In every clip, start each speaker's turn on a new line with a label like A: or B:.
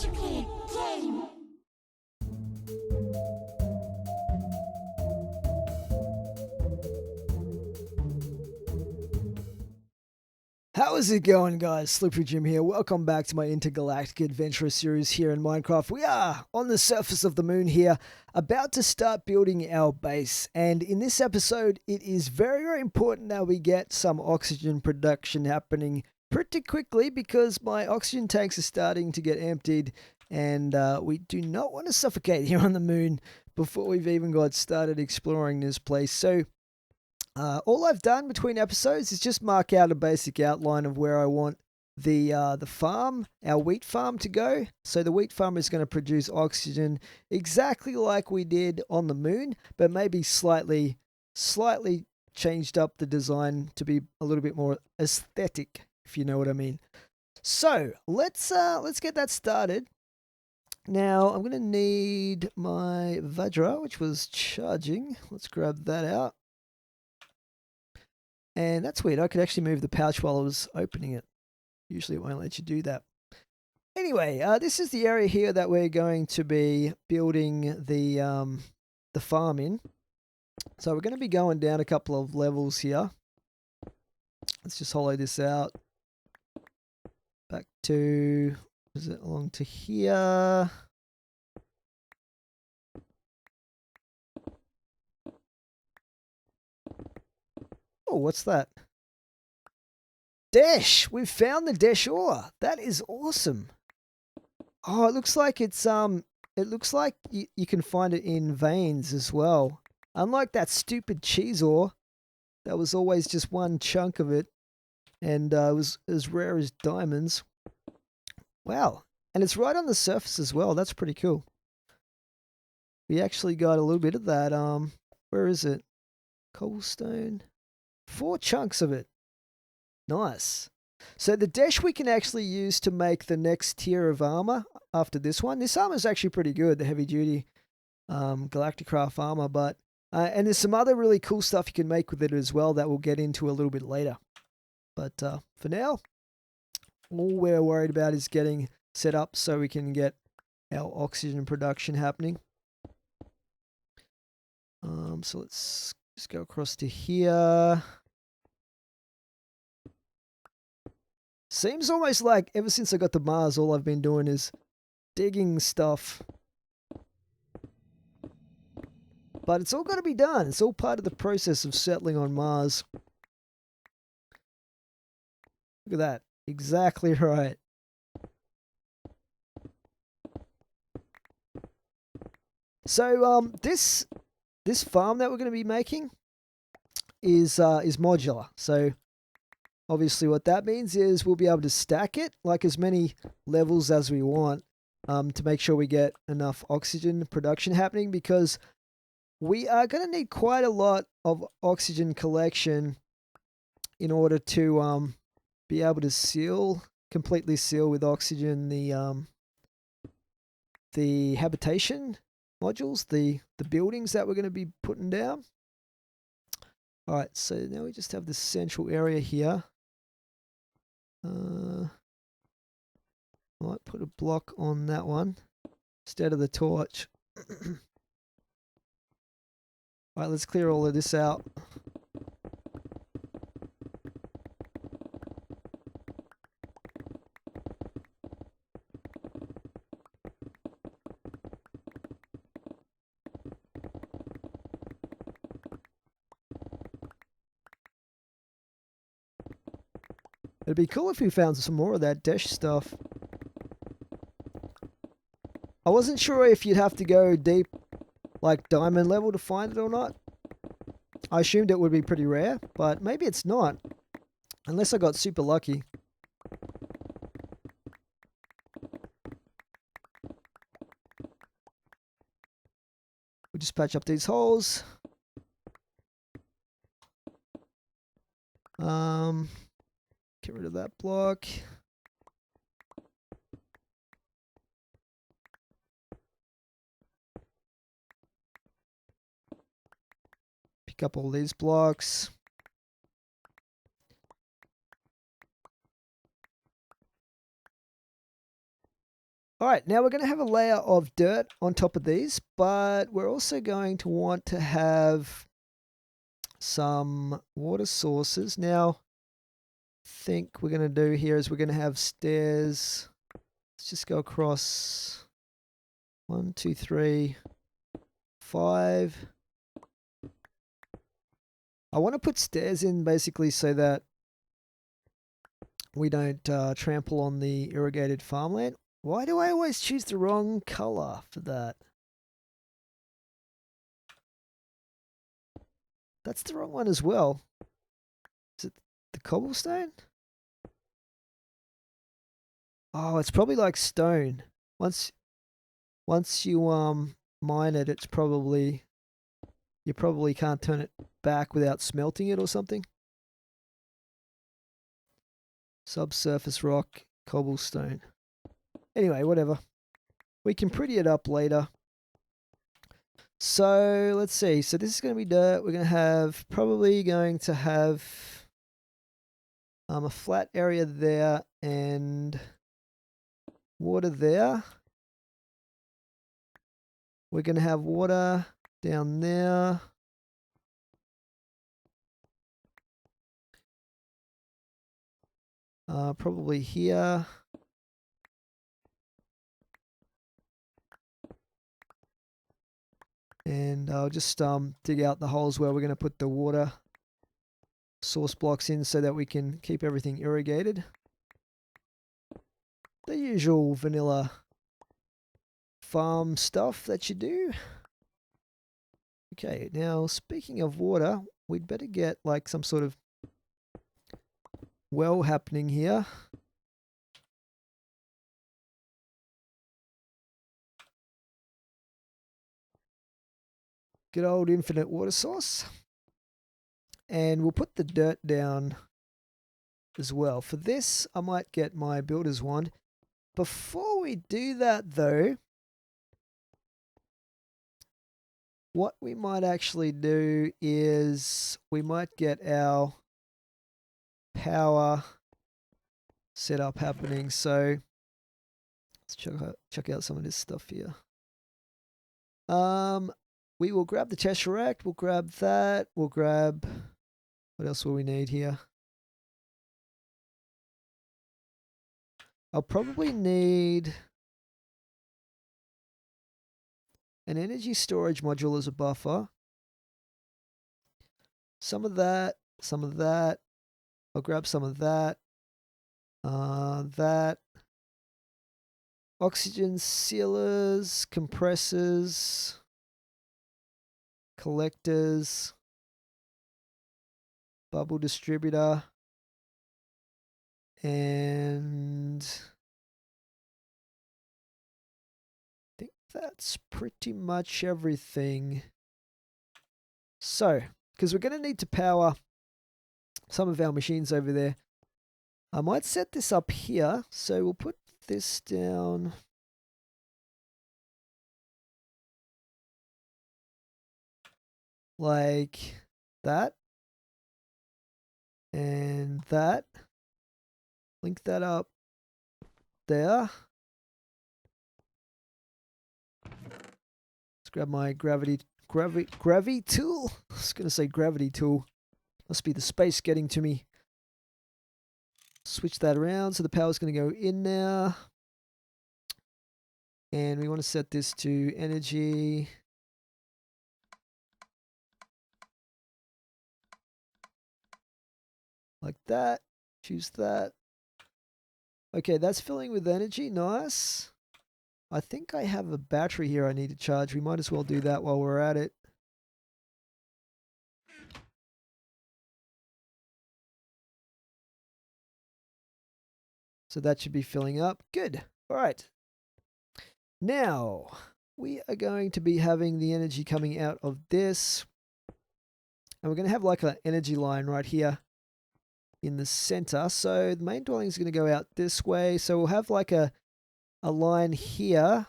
A: Educate Game.
B: How is it going, guys? Slippery Jim here. Welcome back to my Intergalactic Adventurer series here in Minecraft. We are on the surface of the moon here, about to start building our base. And in this episode, it is very, very important that we get some oxygen production happening pretty quickly because my oxygen tanks are starting to get emptied and we do not want to suffocate here on the moon before we've even got started exploring this place. So all I've done between episodes is just mark out a basic outline of where I want the farm, our wheat farm, to go. So the wheat farm is going to produce oxygen exactly like we did on the moon, but maybe slightly changed up the design to be a little bit more aesthetic, if you know what I mean. So let's get that started. Now I'm going to need my Vajra, which was charging. Let's grab that out. And that's weird. I could actually move the pouch while I was opening it. Usually it won't let you do that. Anyway, this is the area here that we're going to be building the farm in. So we're going to be going down a couple of levels here. Let's just hollow this out. Back to, is it along to here? Oh, what's that? Dash! We've found the dash ore. That is awesome. Oh, it looks like it's it looks like you can find it in veins as well. Unlike that stupid cheese ore, that was always just one chunk of it, and it was as rare as diamonds. Wow. And it's right on the surface as well. That's pretty cool. We actually got a little bit of that. Where is it? Cobblestone. 4 chunks of it. Nice. So the dash we can actually use to make the next tier of armor after this one. This armor is actually pretty good, the heavy duty Galacticraft armor, but and there's some other really cool stuff you can make with it as well that we'll get into a little bit later. But for now, all we're worried about is getting set up so we can get our oxygen production happening. So let's just go across to here. Seems almost like ever since I got to Mars, all I've been doing is digging stuff. But it's all got to be done. It's all part of the process of settling on Mars. Look at that. Exactly right. So this farm that we're going to be making is modular. So obviously what that means is we'll be able to stack it like as many levels as we want to make sure we get enough oxygen production happening, because we are going to need quite a lot of oxygen collection in order to be able to completely seal with oxygen the habitation modules, the buildings that we're going to be putting down. All right, so now we just have this central area here. Might put a block on that one instead of the torch. Alright, let's clear all of this out. It'd be cool if we found some more of that dash stuff. I wasn't sure if you'd have to go deep, like diamond level, to find it or not. I assumed it would be pretty rare, but maybe it's not. Unless I got super lucky. We'll just patch up these holes. Get rid of that block. Pick up all these blocks. All right, now we're going to have a layer of dirt on top of these, but we're also going to want to have some water sources. Now, I think we're going to do here is we're going to have stairs. Let's just go across 1, 2, 3, 5. I want to put stairs in basically so that we don't trample on the irrigated farmland. Why do I always choose the wrong color for that? That's the wrong one as well. Is it the cobblestone? Oh, it's probably like stone. Once you mine it, it's probably you probably can't turn it back without smelting it or something. Subsurface rock, cobblestone. Anyway, whatever. We can pretty it up later. So let's see. So this is going to be dirt. We're probably going to have a flat area there and water there. We're going to have water down there. Probably here. And I'll just dig out the holes where we're going to put the water source blocks in so that we can keep everything irrigated. The usual vanilla farm stuff that you do. Okay, now speaking of water, we'd better get like some sort of well happening here. Good old infinite water source. And we'll put the dirt down as well. For this, I might get my builder's wand. Before we do that though, what we might actually do is we might get our power setup happening. So let's check out some of this stuff here. We will grab the Tesseract. We'll grab that. We'll grab... What else will we need here? I'll probably need an energy storage module as a buffer. Some of that. Some of that. I'll grab some of that. That. Oxygen sealers, compressors, collectors, bubble distributor, and I think that's pretty much everything. So, because we're going to need to power some of our machines over there, I might set this up here. So we'll put this down. Like that. And that. Link that up there. Let's grab my gravity tool. I was going to say gravity tool. Must be the space getting to me. Switch that around so the power's going to go in now. And we want to set this to energy. Like that. Choose that. Okay, that's filling with energy. Nice. I think I have a battery here I need to charge. We might as well do that while we're at it. So that should be filling up. Good. All right. Now, we are going to be having the energy coming out of this. And we're going to have like an energy line right here in the center. So the main dwelling is going to go out this way. So we'll have like a line here.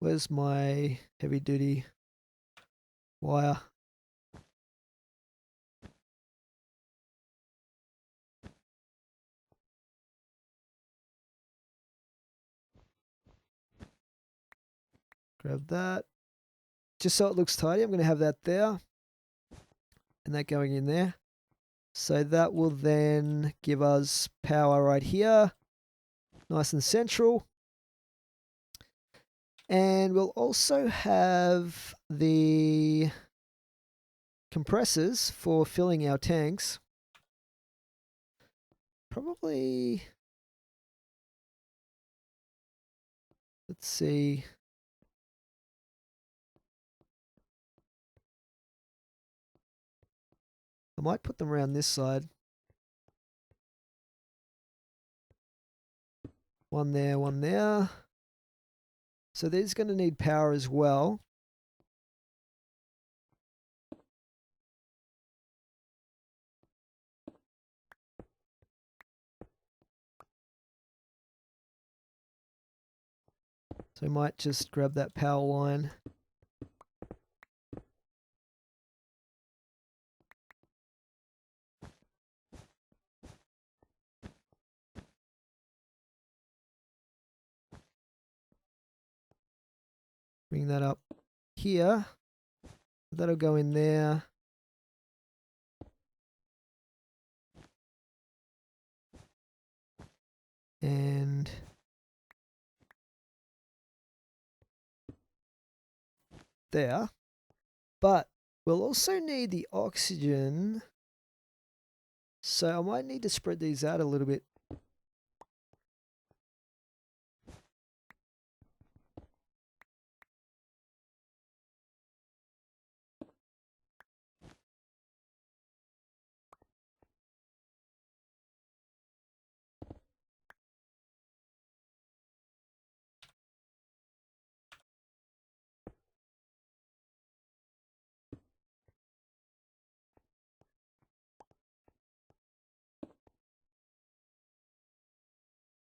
B: Where's my heavy duty? wire. Grab that. Just so it looks tidy, I'm going to have that there. And that going in there. So that will then give us power right here. Nice and central. And we'll also have the compressors for filling our tanks. Probably, let's see. I might put them around this side. One there, one there. So these are going to need power as well. So I might just grab that power line. Bring that up here. That'll go in there. And there. But we'll also need the oxygen. So I might need to spread these out a little bit.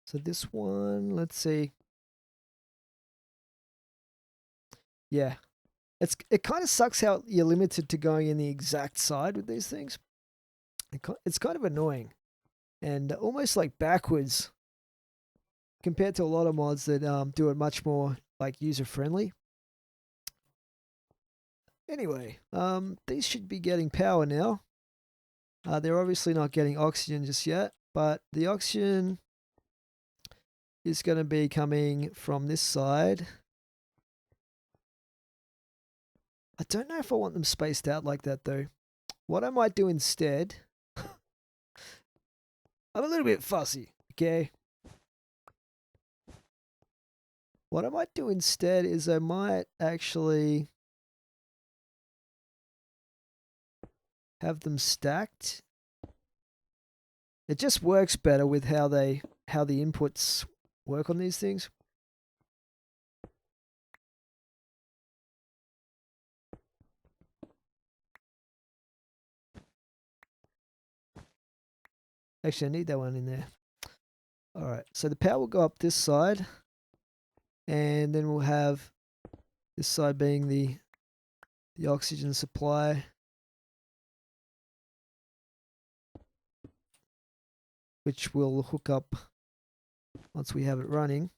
B: So this one, let's see. Yeah. It kind of sucks how you're limited to going in the exact side with these things. It's kind of annoying. And almost like backwards compared to a lot of mods that do it much more like user-friendly. Anyway, these should be getting power now. They're obviously not getting oxygen just yet, but the oxygen is going to be coming from this side. I don't know if I want them spaced out like that though. What I might do instead, I'm a little bit fussy, okay? What I might do instead is I might actually have them stacked. It just works better with how the inputs work on these things. Actually, I need that one in there. All right, so the power will go up this side, and then we'll have this side being the oxygen supply, which will hook up once we have it running.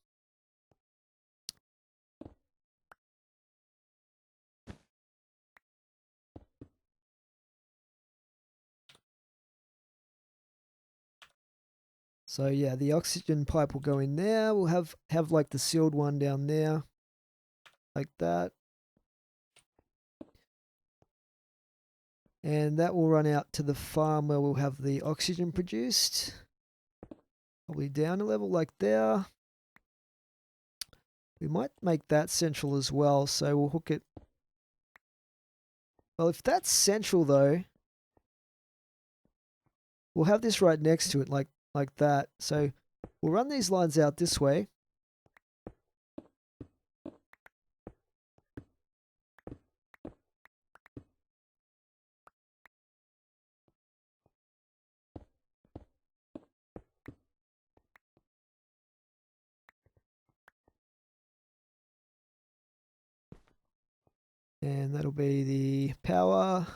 B: So yeah, the oxygen pipe will go in there. We'll have like the sealed one down there, like that. And that will run out to the farm where we'll have the oxygen produced. Probably down a level like there. We might make that central as well, so we'll hook it. Well, if that's central though, we'll have this right next to it like that. So we'll run these lines out this way. And that'll be the power.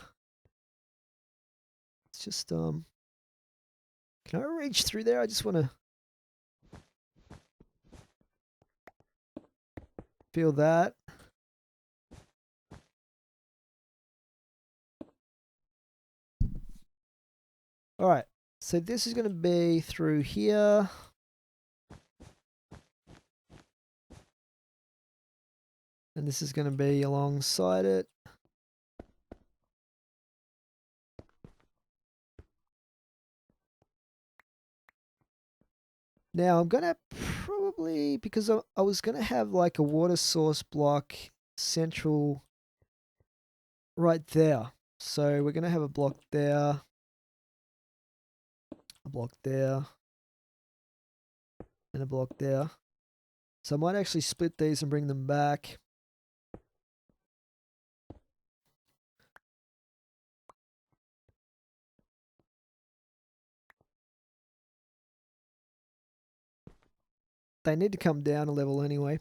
B: It's just, can I reach through there? I just want to feel that. All right, so this is going to be through here. And this is going to be alongside it. Now I'm going to probably, because I was going to have like a water source block central right there. So we're going to have a block there, a block there, and a block there. So I might actually split these and bring them back. They need to come down a level anyway.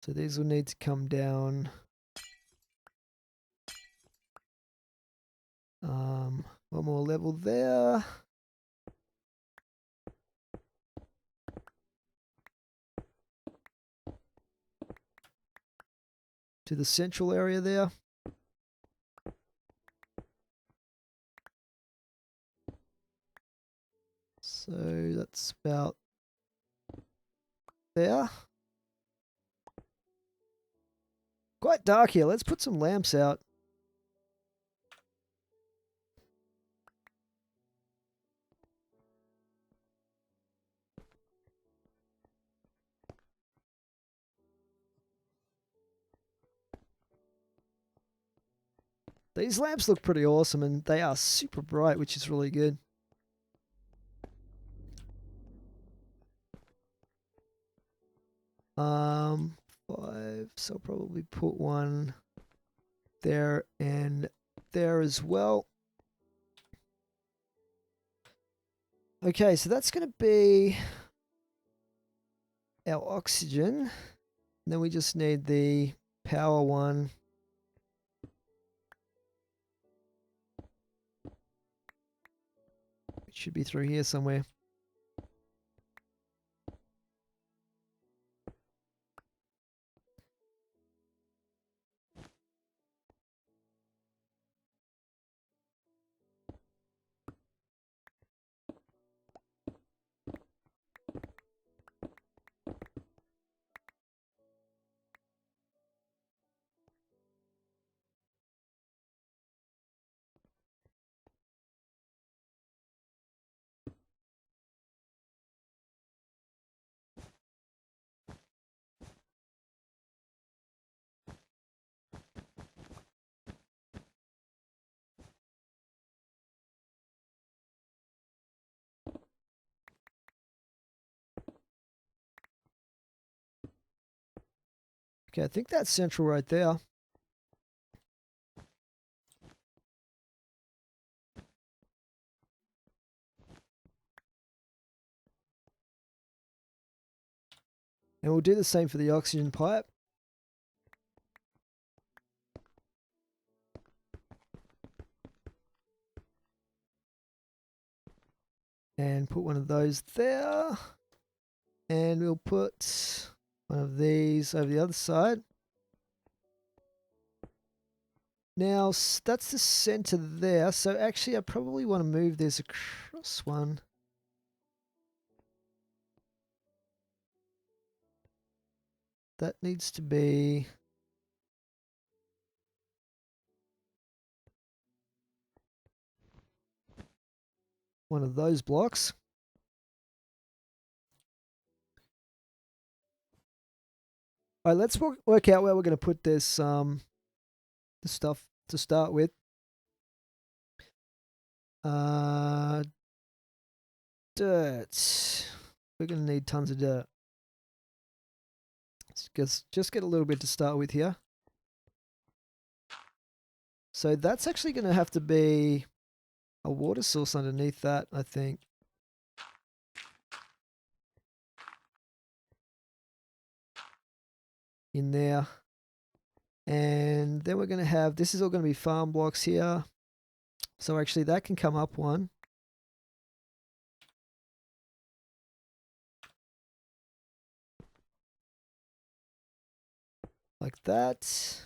B: So these will need to come down. One more level there. To the central area there. So that's about there. Quite dark here. Let's put some lamps out. These lamps look pretty awesome and they are super bright, which is really good. Five, so I'll probably put one there and there as well. Okay, so that's going to be our oxygen. And then we just need the power one. It should be through here somewhere. Okay, I think that's central right there. And we'll do the same for the oxygen pipe. And put one of those there. And we'll put one of these over the other side. Now, that's the center there. So actually, I probably want to move this across one. That needs to be one of those blocks. All right, let's work out where we're going to put this the stuff to start with. Dirt. We're going to need tons of dirt. Let's just get a little bit to start with here. So that's actually going to have to be a water source underneath that, I think. In there. And then we're going to have, this is all going to be farm blocks here. So actually that can come up one. Like that.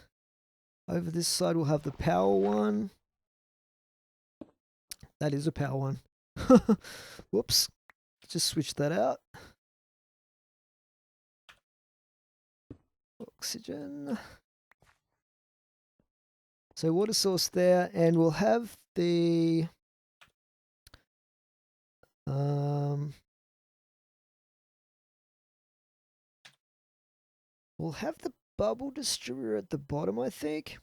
B: Over this side we'll have the power one. That is a power one. Whoops. Just switch that out. Oxygen. So water source there, and we'll have the we'll have the bubble distributor at the bottom, I think.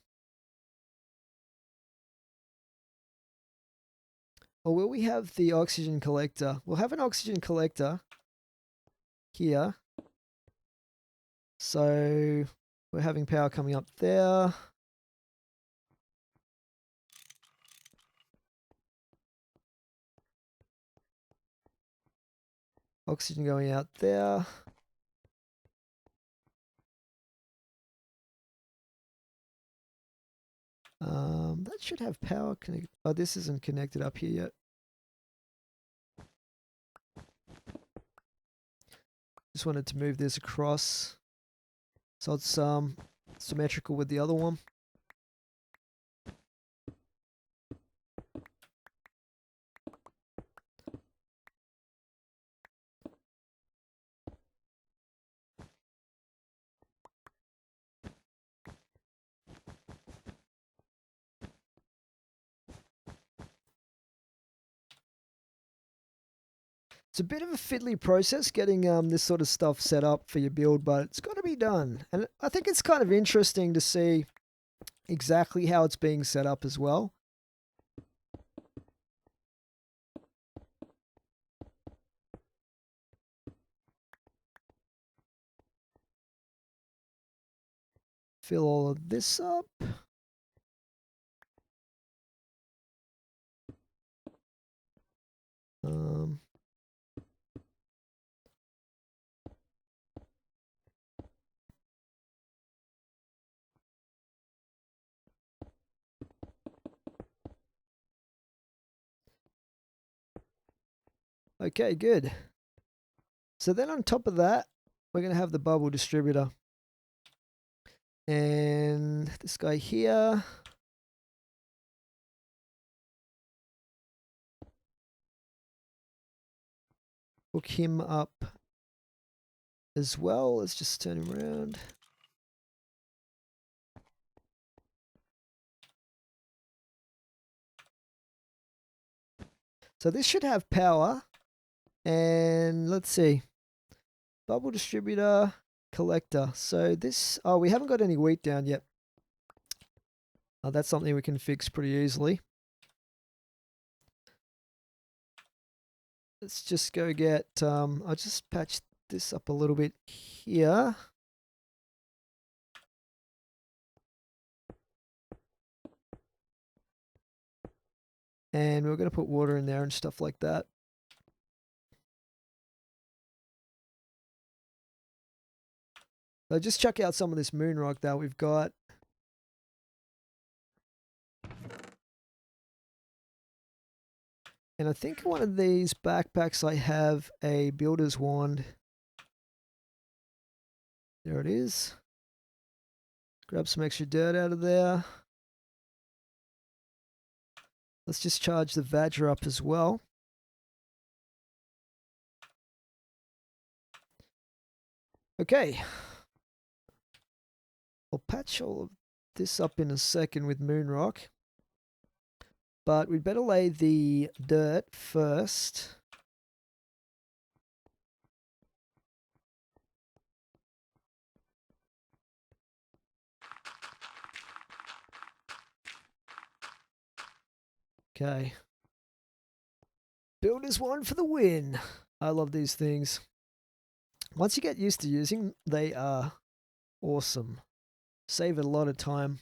B: Or will we have the oxygen collector? We'll have an oxygen collector here. So we're having power coming up there. Oxygen going out there. That should have power connected. Oh, this isn't connected up here yet. Just wanted to move this across so it's symmetrical with the other one. It's a bit of a fiddly process getting this sort of stuff set up for your build, but it's got to be done. And I think it's kind of interesting to see exactly how it's being set up as well. Fill all of this up. Okay, good. So then on top of that, we're going to have the bubble distributor. And this guy here. Hook him up as well. Let's just turn him around. So this should have power. And let's see. Bubble distributor, collector. So this, oh, we haven't got any wheat down yet. That's something we can fix pretty easily. Let's just go get, I'll just patch this up a little bit here. And we're going to put water in there and stuff like that. So just check out some of this moon rock that we've got. And I think one of these backpacks I have a builder's wand. There it is. Grab some extra dirt out of there. Let's just charge the Vajra up as well. Okay. I'll patch all of this up in a second with moon rock. But we'd better lay the dirt first. Okay. Builder's wand for the win. I love these things. Once you get used to using them, they are awesome. Save a lot of time.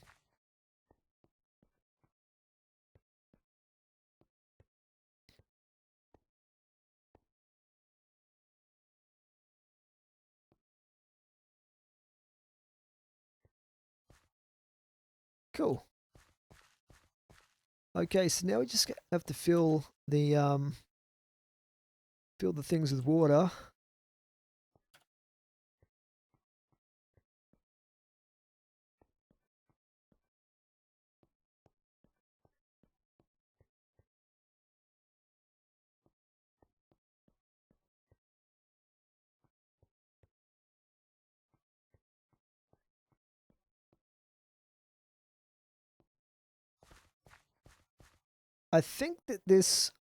B: Cool. Okay, so now we just have to fill the things with water. I think that this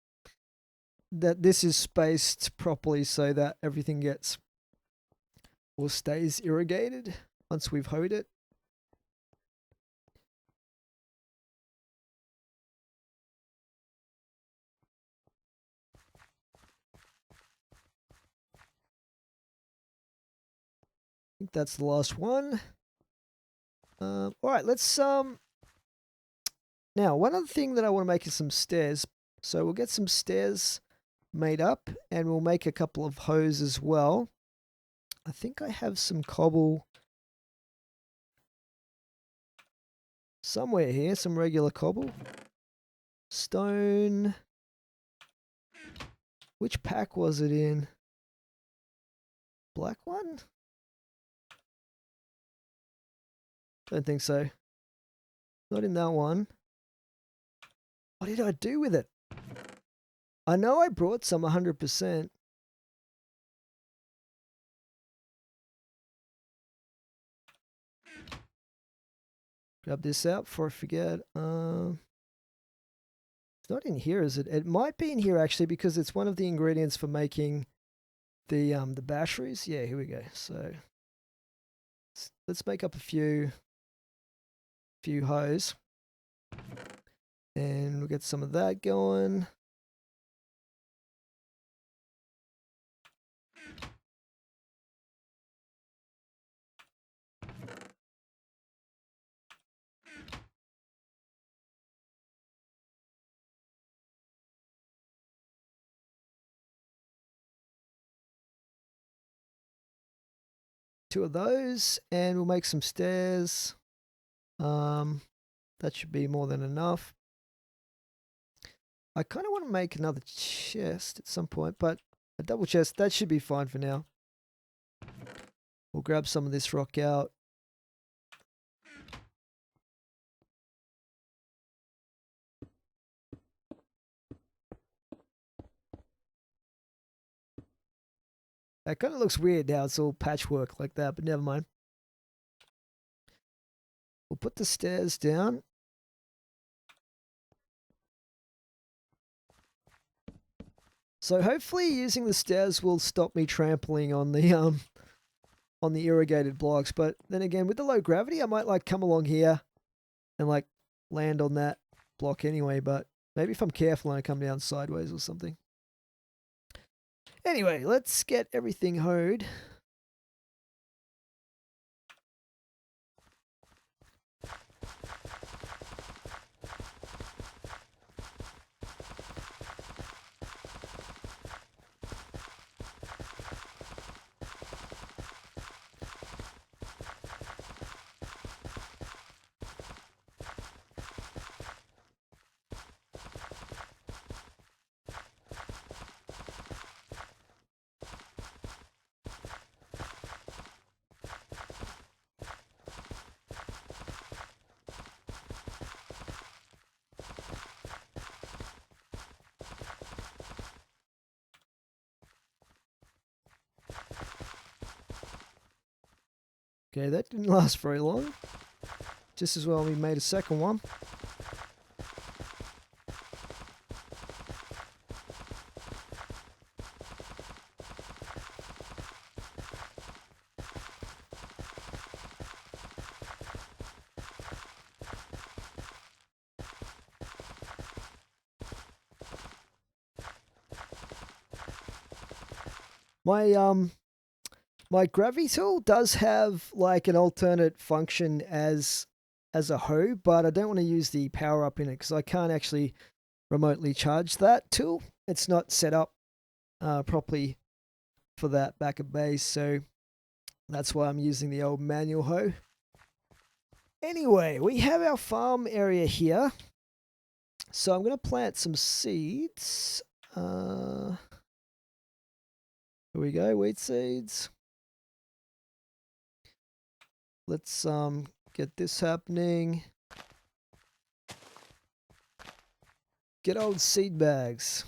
B: is spaced properly so that everything gets or stays irrigated once we've hoed it. I think that's the last one. All right, let's now one other thing that I want to make is some stairs. So we'll get some stairs made up, and we'll make a couple of hoes as well. I think I have some cobble somewhere here, some regular cobble. Stone. Which pack was it in? Black one? Don't think so. Not in that one. What did I do with it? I know I brought some 100%. Grab this out before I forget. It's not in here, is it? It might be in here actually because it's one of the ingredients for making the batteries. Yeah, here we go. So let's make up a few hoes, and we'll get some of that going. Two of those, and we'll make some stairs. That should be more than enough. I kind of want to make another chest at some point, but a double chest, that should be fine for now. We'll grab some of this rock out. That kind of looks weird now. It's all patchwork like that, but never mind. We'll put the stairs down. So hopefully using the stairs will stop me trampling on the irrigated blocks. But then again, with the low gravity, I might like come along here and like land on that block anyway. But maybe if I'm careful and I come down sideways or something. Anyway, let's get everything hoed. Okay, that didn't last very long. Just as well we made a second one. My gravity tool does have like an alternate function as a hoe, but I don't want to use the power up in it because I can't actually remotely charge that tool. It's not set up properly for that back at base, so that's why I'm using the old manual hoe. Anyway, we have our farm area here. So I'm going to plant some seeds. Here we go, wheat seeds. Let's get this happening. Get old seed bags.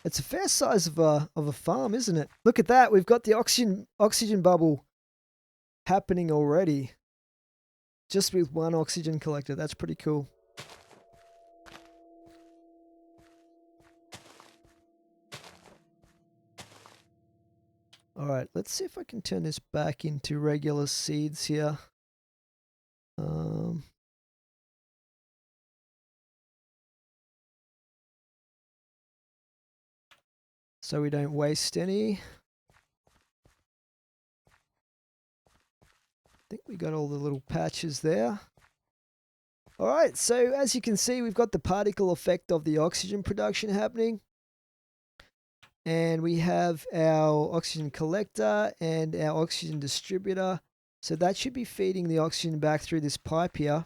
B: It's a fair size of a farm, isn't it? Look at that. We've got the oxygen bubble happening already. Just with one oxygen collector. That's pretty cool. All right, let's see if I can turn this back into regular seeds here. So we don't waste any. I think we got all the little patches there. All right, so as you can see, we've got the particle effect of the oxygen production happening. And we have our oxygen collector and our oxygen distributor. So that should be feeding the oxygen back through this pipe here.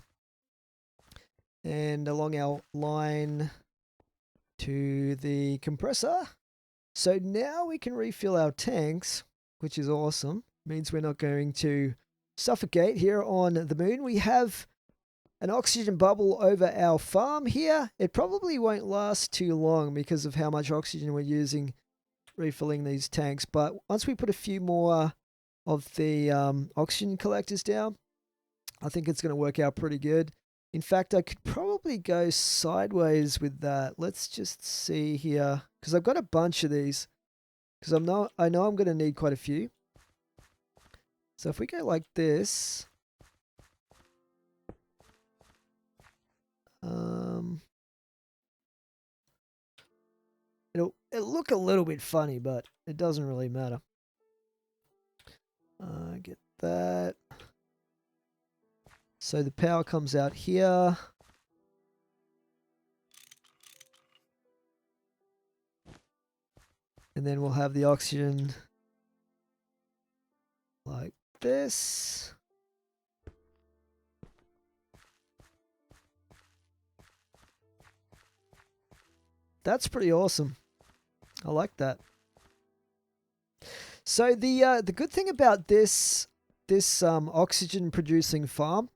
B: And along our line to the compressor. So now we can refill our tanks, which is awesome. Means we're not going to suffocate here on the moon. We have an oxygen bubble over our farm here. It probably won't last too long because of how much oxygen we're using refilling these tanks. But once we put a few more of the oxygen collectors down, I think it's going to work out pretty good. In fact, I could probably go sideways with that. Let's just see here, because I've got a bunch of these. Because I know I'm going to need quite a few. So if we go like this, it'll look a little bit funny, but it doesn't really matter. Get that. So the power comes out here. And then we'll have the oxygen like this. That's pretty awesome. I like that. So the good thing about this oxygen producing farm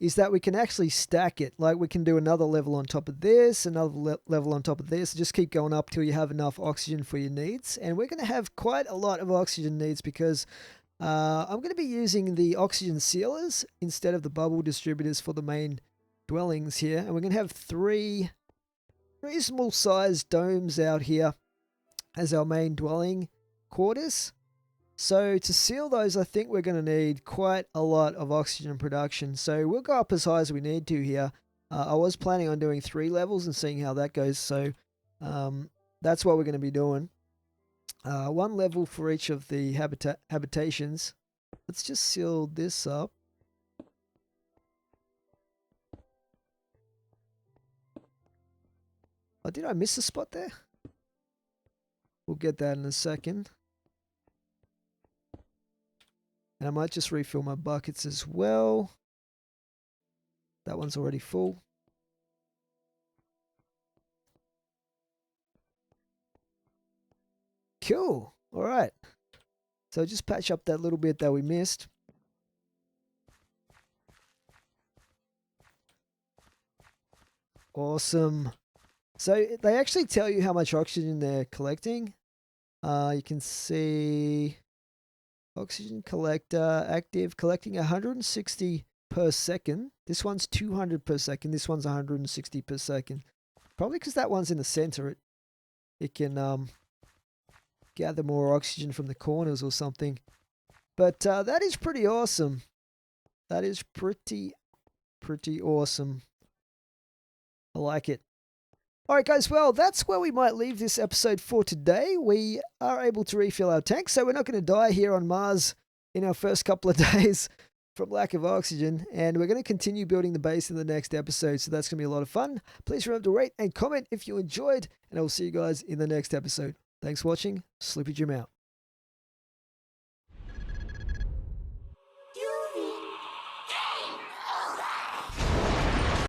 B: is that we can actually stack it. Like we can do another level on top of this, another level on top of this, just keep going up till you have enough oxygen for your needs. And we're going to have quite a lot of oxygen needs because I'm going to be using the oxygen sealers instead of the bubble distributors for the main dwellings here. And we're going to have 3 reasonable sized domes out here as our main dwelling quarters. So to seal those, I think we're going to need quite a lot of oxygen production. So we'll go up as high as we need to here. I was planning on doing 3 levels and seeing how that goes. So that's what we're going to be doing. 1 level for each of the habitations. Let's just seal this up. Oh, did I miss a spot there? We'll get that in a second. And I might just refill my buckets as well. That one's already full. Cool. All right. So just patch up that little bit that we missed. Awesome. So they actually tell you how much oxygen they're collecting. You can see oxygen collector active, collecting 160 per second. This one's 200 per second. This one's 160 per second. Probably because that one's in the center. It can gather more oxygen from the corners or something. But that is pretty awesome. That is pretty awesome. I like it. Alright guys, well that's where we might leave this episode for today. We are able to refill our tanks, so we're not going to die here on Mars in our first couple of days from lack of oxygen, and we're going to continue building the base in the next episode, so that's going to be a lot of fun. Please remember to rate and comment if you enjoyed, and I will see you guys in the next episode. Thanks for watching. Sloopy Jim out.